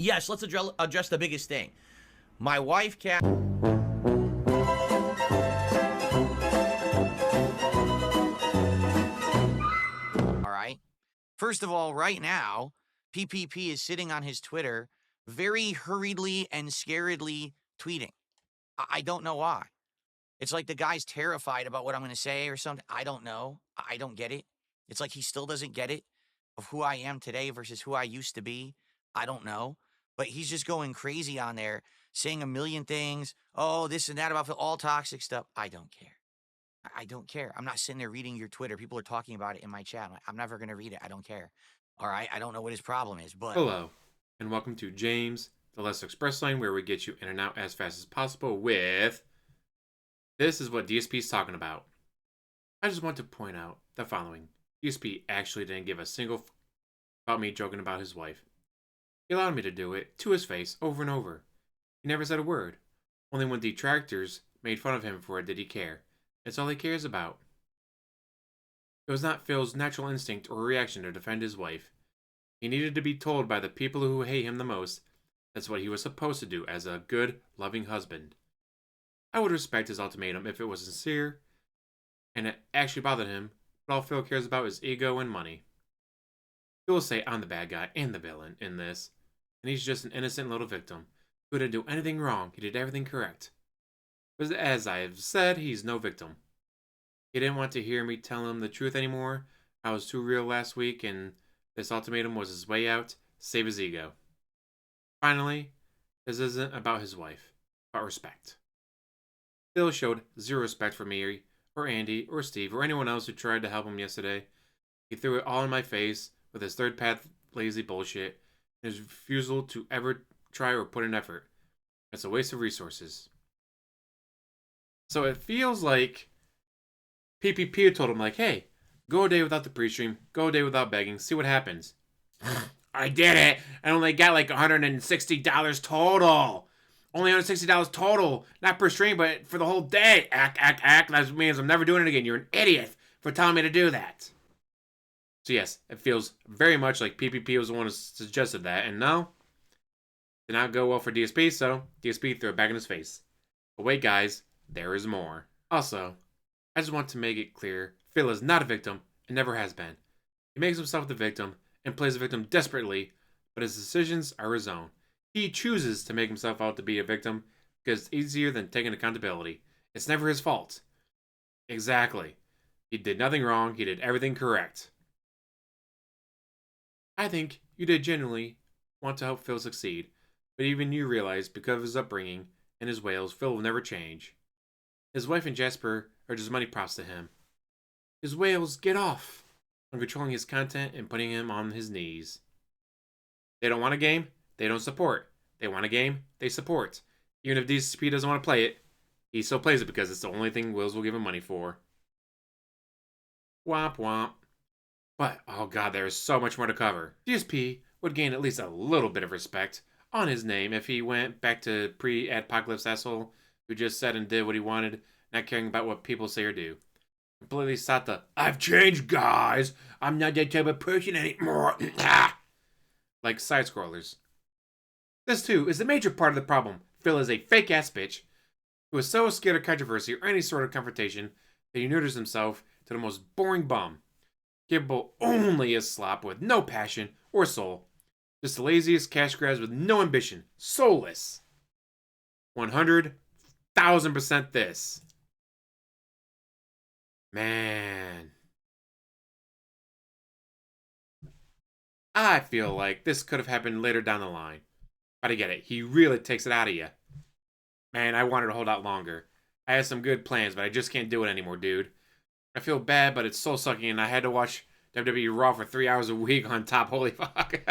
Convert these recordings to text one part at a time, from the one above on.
Yes, let's address the biggest thing. My wife can't. All right. First of all, right now, PPP is sitting on his Twitter, very hurriedly and scaredly tweeting. I don't know why. It's like the guy's terrified about what I'm going to say or something. I don't know. I don't get it. It's like he still doesn't get it of who I am today versus who I used to be. I don't know. But he's just going crazy on there, saying a million things. Oh, this and that about all toxic stuff. I don't care. I don't care. I'm not sitting there reading your Twitter. People are talking about it in my chat. I'm never going to read it. I don't care. All right. I don't know what his problem is, but. Hello, and welcome to James, the Let's Express Lane, where we get you in and out as fast as possible with... This is what DSP is talking about. I just want to point out the following. DSP actually didn't give a single about me joking about his wife. He allowed me to do it to his face over and over. He never said a word. Only when detractors made fun of him for it did he care. It's all he cares about. It was not Phil's natural instinct or reaction to defend his wife. He needed to be told by the people who hate him the most that's what he was supposed to do as a good, loving husband. I would respect his ultimatum if it was sincere and it actually bothered him, but all Phil cares about is ego and money. Phil will say I'm the bad guy and the villain in this, and he's just an innocent little victim who didn't do anything wrong. He did everything correct. But as I have said, he's no victim. He didn't want to hear me tell him the truth anymore. I was too real last week, and this ultimatum was his way out to save his ego. Finally, this isn't about his wife, but respect. Phil showed zero respect for me, or Andy, or Steve, or anyone else who tried to help him yesterday. He threw it all in my face with his third path lazy bullshit, and his refusal to ever try or put in effort. It's a waste of resources. So it feels like PPP told him, like, hey, go a day without the pre-stream, go a day without begging, see what happens. I did it! I only got like $160 total! Only $160 total, not per stream, but for the whole day. Act. That means I'm never doing it again. You're an idiot for telling me to do that. So yes, it feels very much like PPP was the one who suggested that, and no, did not go well for DSP, so DSP threw it back in his face. But wait, guys, there is more. Also, I just want to make it clear, Phil is not a victim and never has been. He makes himself the victim and plays the victim desperately, but his decisions are his own. He chooses to make himself out to be a victim because it's easier than taking accountability. It's never his fault. Exactly. He did nothing wrong. He did everything correct. I think you did genuinely want to help Phil succeed, but even you realize because of his upbringing and his ways, Phil will never change. His wife and Jasper are just money props to him. His whales get off on controlling his content and putting him on his knees. They don't want a game, they don't support. They want a game, they support. Even if DSP doesn't want to play it, he still plays it because it's the only thing Wills will give him money for. Womp womp. But, oh god, there is so much more to cover. DSP would gain at least a little bit of respect on his name if he went back to pre-apocalypse asshole who just said and did what he wanted, not caring about what people say or do. Completely stopped the, I've changed, guys. I'm not that type of person anymore. Like side-scrollers. This, too, is the major part of the problem. Phil is a fake-ass bitch who is so scared of controversy or any sort of confrontation that he neuters himself to the most boring bum. Capable only as slop with no passion or soul. Just the laziest cash grabs with no ambition. Soulless. 100,000% this. Man. I feel like this could have happened later down the line. But I get it. He really takes it out of you. Man, I wanted to hold out longer. I had some good plans, but I just can't do it anymore, dude. I feel bad, but it's soul sucking, and I had to watch WWE Raw for 3 hours a week on top. Holy fuck.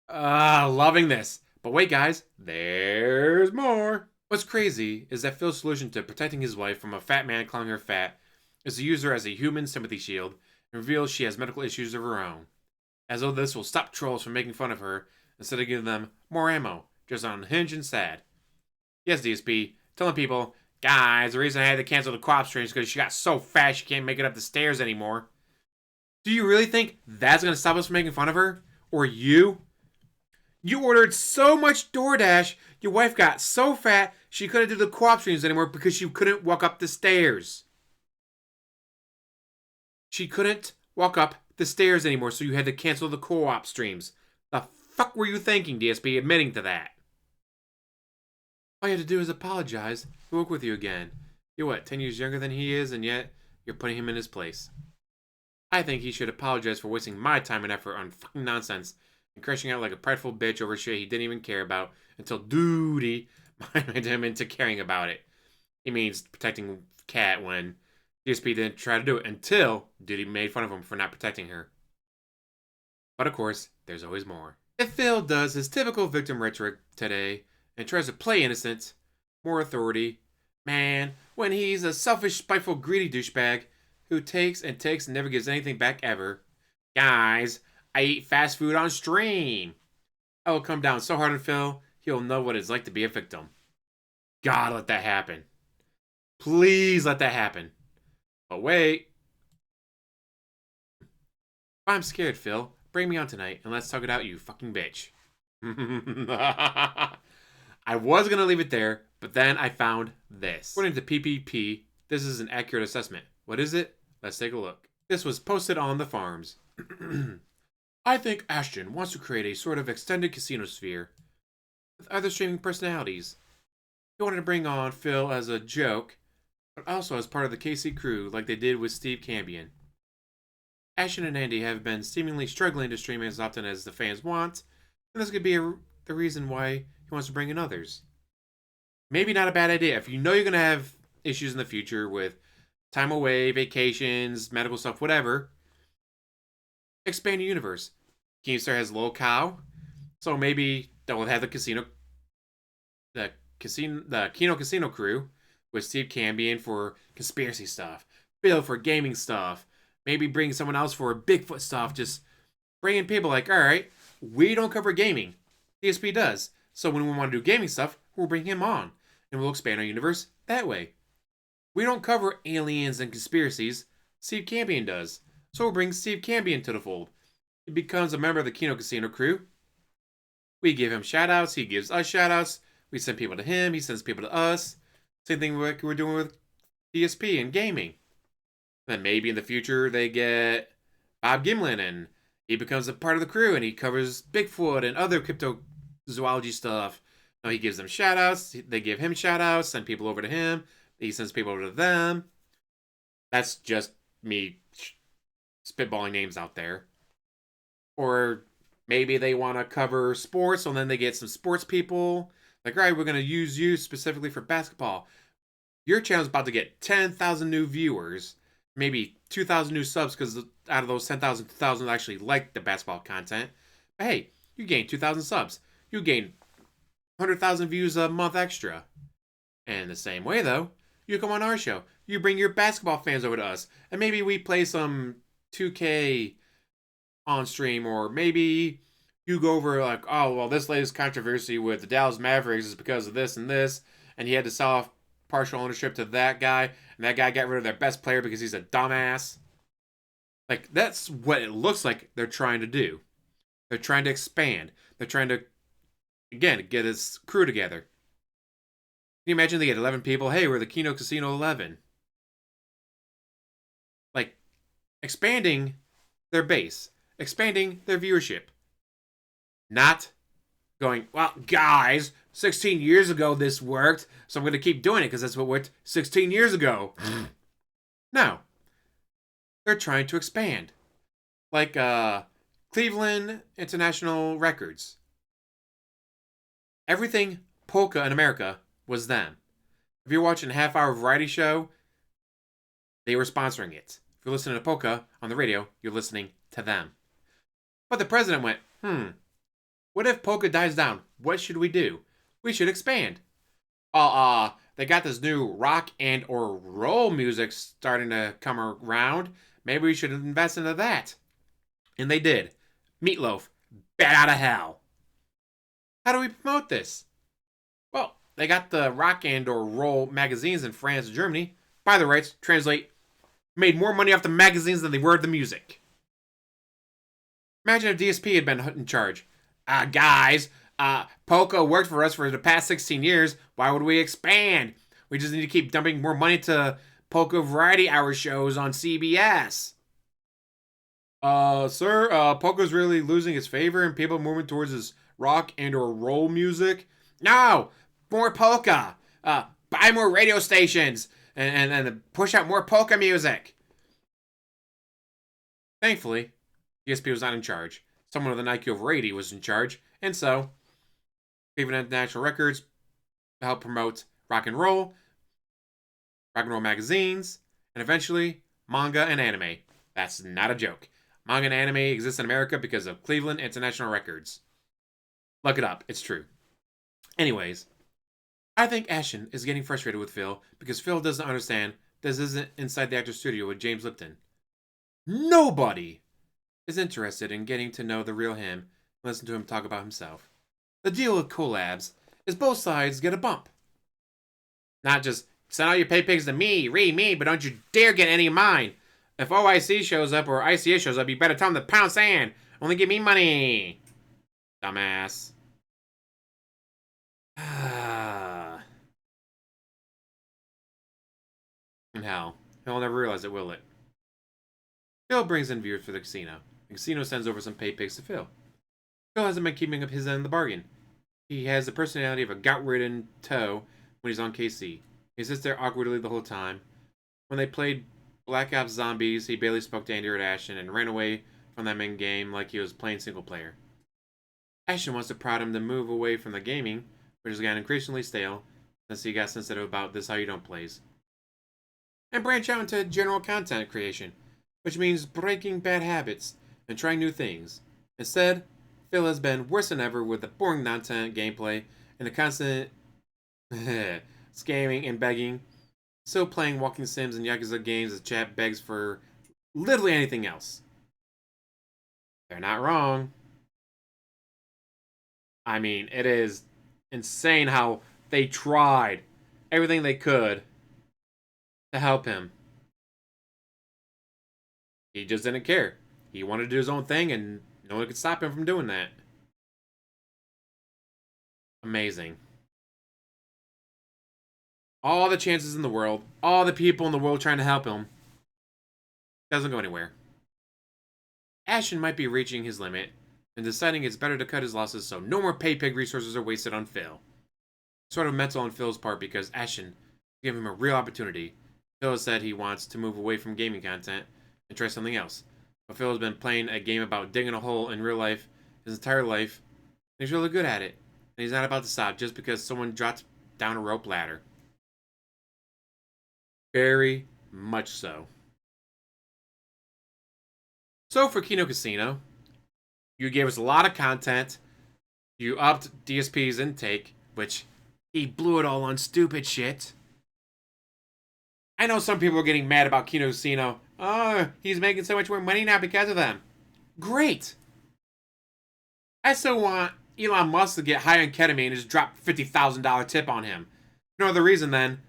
Loving this. But wait, guys. There's more. What's crazy is that Phil's solution to protecting his wife from a fat man calling her fat is to use her as a human sympathy shield and reveal she has medical issues of her own. As though this will stop trolls from making fun of her instead of giving them more ammo, just unhinged and sad. Yes, DSP, telling people, guys, the reason I had to cancel the co-op stream is because she got so fat she can't make it up the stairs anymore. Do you really think that's going to stop us from making fun of her? Or you? You ordered so much DoorDash, your wife got so fat she couldn't do the co-op streams anymore because she couldn't walk up the stairs. She couldn't walk up the stairs anymore, so you had to cancel the co-op streams. The fuck were you thinking, DSP, admitting to that? All you had to do is apologize and work with you again. You're what, 10 years younger than he is, and yet you're putting him in his place. I think he should apologize for wasting my time and effort on fucking nonsense and crashing out like a prideful bitch over shit he didn't even care about until duty minded him into caring about it. He means protecting Kat when DSP didn't try to do it until duty made fun of him for not protecting her. But of course, there's always more. If Phil does his typical victim rhetoric today and tries to play innocent, more authority, man, when he's a selfish, spiteful, greedy douchebag who takes and never gives anything back ever. Guys, I eat fast food on stream. I will come down so hard on Phil, he'll know what it's like to be a victim. God, let that happen. Please let that happen. But wait. I'm scared, Phil. Bring me on tonight and let's talk it out, you fucking bitch. I was going to leave it there, but then I found this. According to PPP, this is an accurate assessment. What is it? Let's take a look. This was posted on the forums. I think Ashton wants to create a sort of extended casino sphere with other streaming personalities. He wanted to bring on Phil as a joke, but also as part of the KC crew like they did with Steve Cambion. Ashton and Andy have been seemingly struggling to stream as often as the fans want, and this could be the reason why he wants to bring in others. Maybe not a bad idea. If you know you're going to have issues in the future with time away, vacations, medical stuff, whatever, expand your universe. Keemstar has Lil Cow, so maybe they'll have the Kino Casino crew with Steve Cambion for conspiracy stuff, Bill for gaming stuff, maybe bring someone else for Bigfoot stuff, just bring in people like, alright, we don't cover gaming, DSP does, so when we want to do gaming stuff, we'll bring him on, and we'll expand our universe that way. We don't cover aliens and conspiracies, Steve Cambion does, so we'll bring Steve Cambion to the fold. He becomes a member of the Kino Casino crew. We give him shoutouts, he gives us shoutouts, we send people to him, he sends people to us. Same thing like we're doing with DSP and gaming. Then maybe in the future they get Bob Gimlin and he becomes a part of the crew and he covers Bigfoot and other cryptozoology stuff. Now he gives them shoutouts, they give him shoutouts, send people over to him, he sends people over to them. That's just me spitballing names out there. Or maybe they want to cover sports, and then they get some sports people. Like, all right, we're going to use you specifically for basketball. Your channel's about to get 10,000 new viewers, maybe 2,000 new subs, because out of those 10,000, 2,000 actually like the basketball content. But hey, you gain 2,000 subs. You gain 100,000 views a month extra. And in the same way, though, you come on our show. You bring your basketball fans over to us, and maybe we play some 2K on stream, or maybe you go over like, oh, well, this latest controversy with the Dallas Mavericks is because of this, and he had to sell off partial ownership to that guy, and that guy got rid of their best player because he's a dumbass. Like, that's what it looks like they're trying to do. They're trying to expand. They're trying to, again, get his crew together. Can you imagine they get 11 people? Hey, we're the Kino Casino 11. Like, expanding their base. Expanding their viewership. Not going, well, guys, 16 years ago this worked, so I'm going to keep doing it because that's what worked 16 years ago. No. They're trying to expand. Like Cleveland International Records. Everything polka in America was them. If you're watching a half-hour variety show, they were sponsoring it. If you're listening to polka on the radio, you're listening to them. But the president went, what if polka dies down? What should we do? We should expand. They got this new rock and or roll music starting to come around. Maybe we should invest into that. And they did. Meatloaf, Bat Out of Hell. How do we promote this? Well, they got the rock and or roll magazines in France and Germany. By the rights, translate, made more money off the magazines than they were the music. Imagine if DSP had been in charge. Guys, Poco worked for us for the past 16 years. Why would we expand? We just need to keep dumping more money to Poco Variety Hour shows on CBS. Sir, Poco's really losing his favor and people moving towards his rock and or roll music. No! More polka! Buy more radio stations and push out more polka music. Thankfully, DSP was not in charge. Someone with an IQ over 80 was in charge, and so Cleveland International Records helped promote rock and roll magazines, and eventually manga and anime. That's not a joke. Manga and anime exist in America because of Cleveland International Records. Look it up, it's true. Anyways, I think Ashton is getting frustrated with Phil because Phil doesn't understand this isn't inside the actor's studio with James Lipton. Nobody is interested in getting to know the real him and listen to him talk about himself. The deal with collabs is both sides get a bump. Not just send all your pay pigs to me, me, but don't you dare get any of mine. If OIC shows up or ICA shows up, you better tell them to pound sand. Only give me money. Dumbass. And hell, he'll never realize it, will it? Phil brings in viewers for the casino. The casino sends over some pay pigs to Phil. Phil hasn't been keeping up his end of the bargain. He has the personality of a gout-ridden toe when he's on KC. He sits there awkwardly the whole time. When they played Black Ops Zombies, he barely spoke to Andy or Ashton and ran away from them in game like he was playing single player. Ashton wants to prod him to move away from the gaming, which has gotten increasingly stale since he got sensitive about this how you don't plays, and branch out into general content creation, which means breaking bad habits and trying new things. Instead, Phil has been worse than ever with the boring nonsense gameplay and the constant scamming and begging. Still playing walking sims and Yakuza games as chat begs for literally anything else. They're not wrong. I mean, it is insane how they tried everything they could to help him. He just didn't care. He wanted to do his own thing and no one could stop him from doing that. Amazing. All the chances in the world, all the people in the world trying to help him, doesn't go anywhere. Ashton might be reaching his limit and deciding it's better to cut his losses so no more pay pig resources are wasted on Phil. Sort of mental on Phil's part because Ashton gave him a real opportunity. Phil has said he wants to move away from gaming content and try something else. But Phil has been playing a game about digging a hole in real life his entire life, and he's really good at it. And he's not about to stop just because someone dropped down a rope ladder. Very much so. So for Kino Casino, you gave us a lot of content. You upped DSP's intake, which he blew it all on stupid shit. I know some people are getting mad about Kino Casino. Oh, he's making so much more money now because of them. Great. I still want Elon Musk to get high on ketamine and just drop $50,000 tip on him. No other reason then.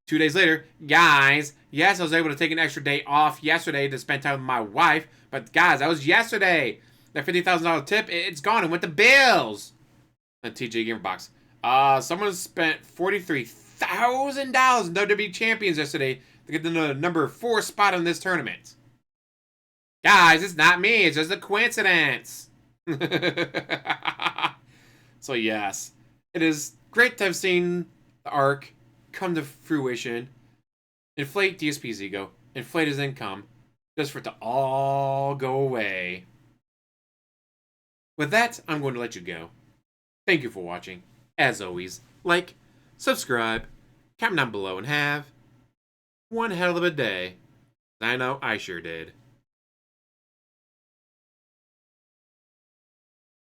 2 days later, guys, yes, I was able to take an extra day off yesterday to spend time with my wife, but guys, that was yesterday. That $50,000 tip, it's gone. It went to bills. And TJ Gamerbox. Someone spent $43,000 in WWE Champions yesterday to get the number 4 spot in this tournament. Guys, it's not me. It's just a coincidence. So yes, it is great to have seen the arc come to fruition, inflate DSP's ego, inflate his income, just for it to all go away. With that, I'm going to let you go. Thank you for watching. As always, like, subscribe, comment down below, and have one hell of a day. I know I sure did.